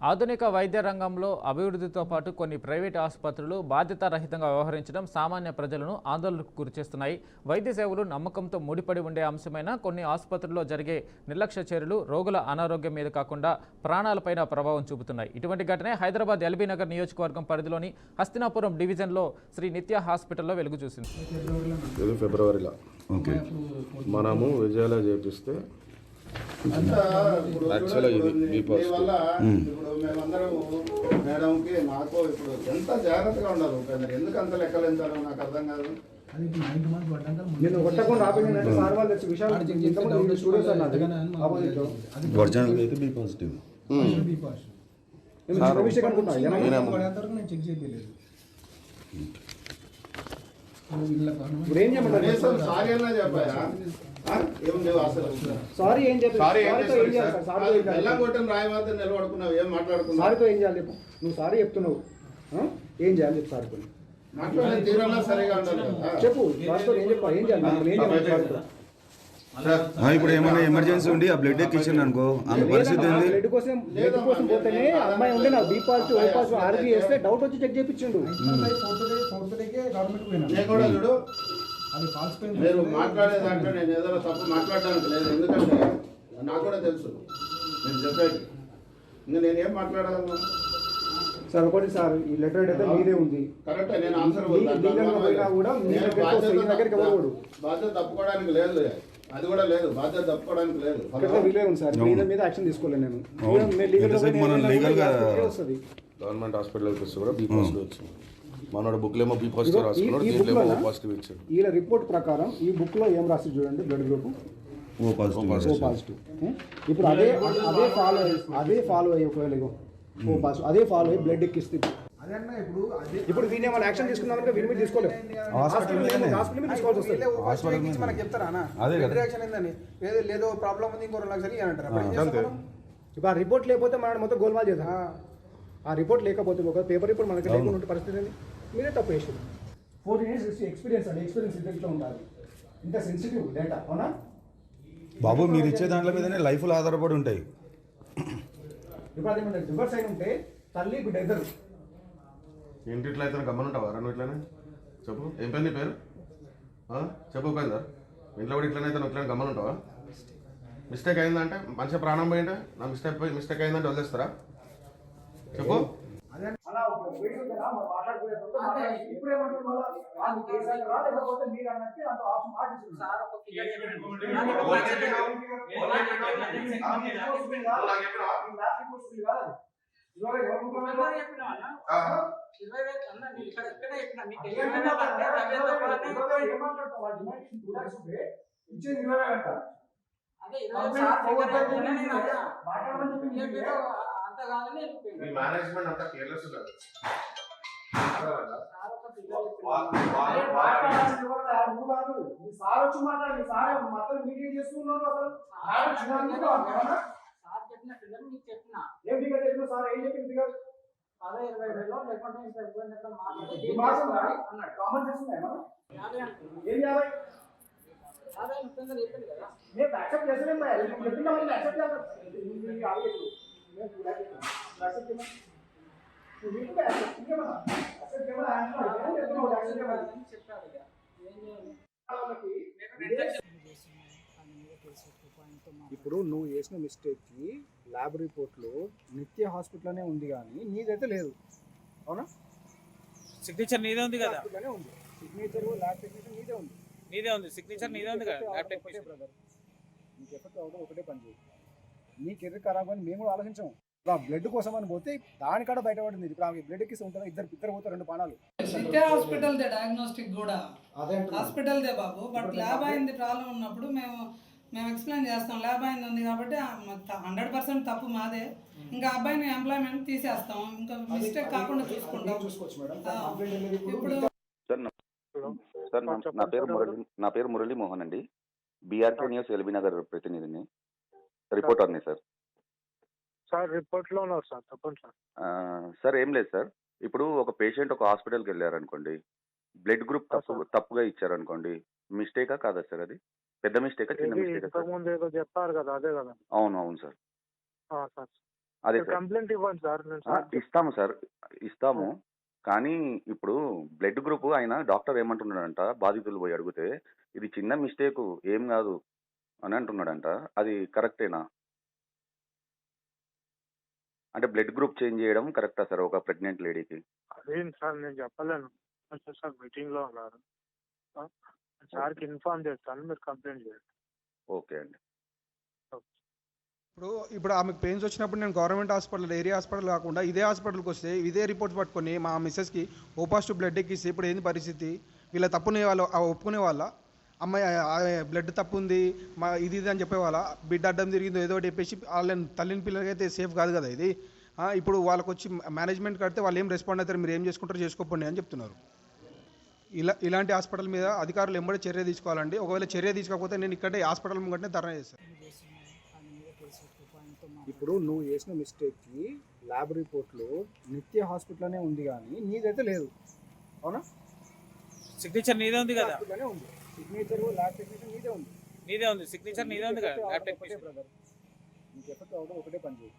ఆధునిక వైద్య రంగంలో అభివృద్ధితో పాటు కొన్ని ప్రైవేట్ ఆసుపత్రులు బాధ్యతారహితంగా వ్యవహరించడం సామాన్య ప్రజలను ఆందోళనకు గురిచేస్తున్నాయి. వైద్య సేవలు నమ్మకంతో ముడిపడి ఉండే అంశమైన కొన్ని ఆసుపత్రుల్లో జరిగే నిర్లక్ష్య చర్యలు రోగుల అనారోగ్యం మీద కాకుండా ప్రాణాలపైన ప్రభావం చూపుతున్నాయి. ఇటువంటి ఘటనే హైదరాబాద్ ఎల్బీ నగర్ నియోజకవర్గం పరిధిలోని హస్తినాపురం డివిజన్లో శ్రీ నిత్య హాస్పిటల్లో వెలుగు చూసింది. ఫిబ్రవరిలో మనము విజయాలు చేపిస్తే యాక్చువల్గా ఇది ఇప్పుడు మేమందరం మేడంకి నాకు ఇప్పుడు ఎంత జాగ్రత్తగా ఉండాలి ఉపేంద్ర, ఎందుకు అంత లెక్కలేంటారో నాకు అర్థం కాదు. నేను కొట్టకుండా ఆపేయండి సార్ వాళ్ళు వచ్చి విషయాలు ఒరిజినల్ అయితే బి పాజిటివ్ ఇప్పుడు ఏం చేయమంటారు? సారీ అన్నా చెప్పాయా? ఏం లేవు అసలు. సారీ ఏం చెప్పారు? రాయవాద నిలబడుకున్నావు, ఏం మాట్లాడుకున్నావు? సారీతో ఏం చేయాలి? నువ్వు సారీ చెప్తున్నావు, ఏం చేయాలి చెప్పు సారీతో. మాట్లాడే తీరంలో సరిగా ఉండాలి. చెప్పు సారీతో ఏం చెప్పా, ఏం చేయాలి? ఏం చెప్పాలి? ఇప్పుడు ఏమైనా ఎమర్జెన్సీ ఉండి ఆ బ్లడ్ ఎక్కించాను అనుకో, ఆమె పరిస్థితి ఏంది? బ్లడ్ కోసం పోతేనే అమ్మాయి ఉండే నా బి పాజిటివ్ ఓ పాజిటివ్ ఆర్బీ వేస్తే డౌట్ వచ్చి చెక్ చేయించిండు. నేను కూడా చూడు, మీరు మాట్లాడే దాంట్లో నేను ఏదైనా తప్పు మాట్లాడడానికి లేదు, ఎందుకంటే నాకు కూడా తెలుసు నేను చెప్పేది. ఇంకా నేనేం మాట్లాడగలను సార్? ఒకటి సార్, ఈ లెటర్ అయితే మీదే ఉంది కరెక్ట్, నేను ఆన్సర్ బాధ్యత తప్పుకోవడానికి లేదు, అది కూడా లేదు, బాధ్యత తప్పుకోవడానికి లేదు. వీలే ఉంది సార్, మీద యాక్షన్ తీసుకోలేదు నేను. గవర్నమెంట్ హాస్పిటల్ కూడా బి పాజిటివ్ వచ్చింది. మనోడు బుక్ ఏమో బి పాజిటివ్ రాసుకున్నాడు, దీంట్లో ఓ పాజిటివ్ ఇచ్చాడు. వీళ్ళ రిపోర్ట్ ప్రకారం ఈ బుక్ లో ఏం రాసి చూడండి, బ్లడ్ గ్రూప్ ఓ పాజిటివ్. ఇప్పుడు అదే ఫాలో అయ్యి ఒకవేళ ఓ పాజిటివ్ అదే ఫాలో అయ్యి బ్లడ్ ఎక్కిస్తే ఇప్పుడు దీన్ని ఏమైనా యాక్షన్ తీసుకున్నామంటే వీళ్ళ మీద తీసుకోలేదు, హాస్పిటల్ మీద తీసుకోవాల్సి వస్తుంది. మనకి చెప్తారా రియాక్షన్ ఏందని, లేదో ప్రాబ్లం ఉంది, ఇంకో 2 లక్షలు అంటారు. ఇప్పుడు ఆ రిపోర్ట్ లేకపోతే మనం మొత్తం గోల్మాల్ చేద్దాం. ఆ రిపోర్ట్ లేకపోతే ఒక పేపర్ రిపోర్ట్ మనకి లేకుండా పరిస్థితి ఏంటి? మీరే తప్పు చేసారు. 4 years ఎక్స్పీరియన్స్ అండి, ఎక్స్పీరియన్స్ ఇంట్లో ఉండాలి. ఇంత సెన్సిటివ్ డేటా అవునా బాబు? మీరు ఇచ్చే దాంట్లో మీదనే లైఫ్లు ఆధారపడి ఉంటాయి. ఇప్పుడు అది మన రివర్స్ అయిన ఉంటే తల్లి బిడ్డ ఇద్దరు ఇంటిట్లో అయితే గమ్మనుంటావా? నువ్వు ఇట్లానే చెప్పు, ఏం పేరు నీ పేరు చెప్పు పోయిందా? ఇంట్లో కూడా ఇట్లనైతే నువ్వు ఇట్లా గమ్మనుంటావా? మిస్టేక్ అయిందంటే మనిషి ప్రాణం పోయింటే నా మిస్టేక్ అయిందంటే వదిలేస్తారా? చెప్పు. మేనేజ్మెంట్ అంతా కేర్లెస్ కాదు. సార్ వచ్చి మాట్లాడి సార్ మొత్తం మీటింగ్ చేస్తున్నారు. ఏం ఫిగర్ చెప్పిన సార్, ఏం చెప్పింది ఫిగర్? అదే 20,000 లేకుంటే కామన్ సెన్స్ ఉన్నాయా? ఏం 50 నేను యాక్సెప్ట్ చేసలేము, చెప్పిన వాళ్ళని యాక్సెప్ట్ చేస్తాను. ఇప్పుడు నువ్వు చేసిన మిస్టేక్కి ల్యాబ్ రిపోర్ట్లో నిత్య హాస్పిటల్లోనే ఉంది, కానీ నీదైతే లేదు అవునా? సిగ్నేచర్ నీదే ఉంది కదా? ఉంది సిగ్నేచర్, ల్యాబ్ టెక్నీషియన్ నీదే ఉంది, సిగ్నేచర్ నీదే ఉంది కదా ల్యాబ్ టెక్నీషియన్. బ్రదర్ నీకు ఎఫెక్ట్ అవ్వడం ఒకటే పని చేయి, నీ కెరీర్ ఖరాబ్ అని మేము కూడా ఆలోచించాము. బ్లడ్ కోసం అని పోతే దానికాడ బయటపడింది. ఇప్పుడు ఆమె బ్లడ్ ఎక్కిస్తే ఉంటారు, ఇద్దరు పోతే 2 ప్రాణాలు. నిత్య హాస్పిటల్ దే డయాగ్నోస్టిక్ కూడా hospital they Babu, but lab అయింది ప్రాబ్లం ఉన్నప్పుడు మేము ఎక్స్ప్లెయిన్ చేస్తాం. ల్యాబ్ అయింది ఉంది కాబట్టి 100% తప్పు మాదే. ఇంకా అబ్బాయిని ఎంప్లాయ్మెంట్ తీసేస్తాం, ఇంకా మిస్టేక్ కాకుండా చూసుకుంటాం. ఇప్పుడు సార్ నా పేరు మురళీ మోహన్ అండి, బీఆర్కే న్యూస్ ఎల్బీ నగర్ ప్రతినిధిని, రిపోర్టర్ని సార్. సార్ రిపోర్ట్లో ఉన్నారు సార్, చెప్పండి సార్. సార్ ఏం లేదు సార్, ఇప్పుడు ఒక పేషెంట్ ఒక హాస్పిటల్కి వెళ్ళారనుకోండి, బ్లడ్ గ్రూప్ తప్పుగా ఇచ్చారనుకోండి, మిస్టేకా కాదా సార్? అది పెద్ద మిస్టేకా చిన్న మిస్టేకా? ఇంతకుముందు ఏదో చెప్పారు కదా, అదే కదా? అవును సార్. సార్ అదే సార్. కంప్లైంట్ ఇవ్వండి సార్. నేను ఇస్తాము సార్, ఇస్తాము. కానీ ఇప్పుడు బ్లడ్ గ్రూప్ ఆయన డాక్టర్ ఏమంటున్నాడంట, బాధితులు పోయి అడిగితే ఇది చిన్న మిస్టేక్ ఏం కాదు అని అంటున్నాడంట. అది కరెక్టేనా? అంటే బ్లడ్ గ్రూప్ చేంజ్ చేయడం కరెక్టా సార్ ఒక ప్రెగ్నెంట్ లేడీకి? అదేం సార్ నేను చెప్పలేను. సార్ మీటింగ్లో ఉన్నారు. సార్కి ఇన్ఫార్మ్ చేస్తాను, మీరు కంప్లైంట్ చేయండి. ఓకే అండి. ఇప్పుడు ఆమెకు పెయిన్స్ వచ్చినప్పుడు నేను గవర్నమెంట్ హాస్పిటల్, ఏరియా హాస్పిటల్ కాకుండా ఇదే హాస్పిటల్కి వస్తే ఇదే రిపోర్ట్స్ పట్టుకొని మా మిస్సెస్కి ఓ పాజిటివ్ బ్లడ్ ఎక్కిస్తే ఇప్పుడు ఏంది పరిస్థితి? వీళ్ళ తప్పునే వాళ్ళు ఒప్పుకునే వాళ్ళ అమ్మాయి బ్లడ్ తప్పు ఉంది మా ఇది అని చెప్పేవాళ్ళ, బిడ్డ అడ్డం తిరిగిందో ఏదో ఒకటి చెప్పేసి వాళ్ళని తల్లిని పిల్లలకి అయితే సేఫ్ కాదు కదా ఇది. ఇప్పుడు వాళ్ళకి వచ్చి మేనేజ్మెంట్ కడితే వాళ్ళు ఏం రెస్పాండ్ అవుతారు, మీరు ఏం చేసుకుంటారో చేసుకోకండి అని చెప్తున్నారు. ఇలాంటి హాస్పిటల్ మీద అధికారులు ఎంబడి చర్య తీసుకోవాలండి. ఒకవేళ చర్య తీసుకోకపోతే నేను ఇక్కడే హాస్పిటల్ ముంగటనే ధర్నా చేస్తాను. ఇప్పుడు నువ్వు చేసిన మిస్టేక్కి ల్యాబ్ రిపోర్ట్లో నిత్య హాస్పిటల్లోనే ఉంది కానీ నీదైతే లేదు, అవునా? సిగ్నేచర్ నీదే ఉంది కదా, హాస్పిటల్లోనే ఉంది. సిగ్నేచర్ ల్యాబ్ టెక్నీషియన్ నీదే ఉంది. నీదే ఉంది సిగ్నేచర్ నీదే ఉంది కదా ల్యాబ్ టెక్నీషియన్. బ్రదర్ నీకు ఎఫెక్ట్ అవ్వడం ఒకటే పని చేయి.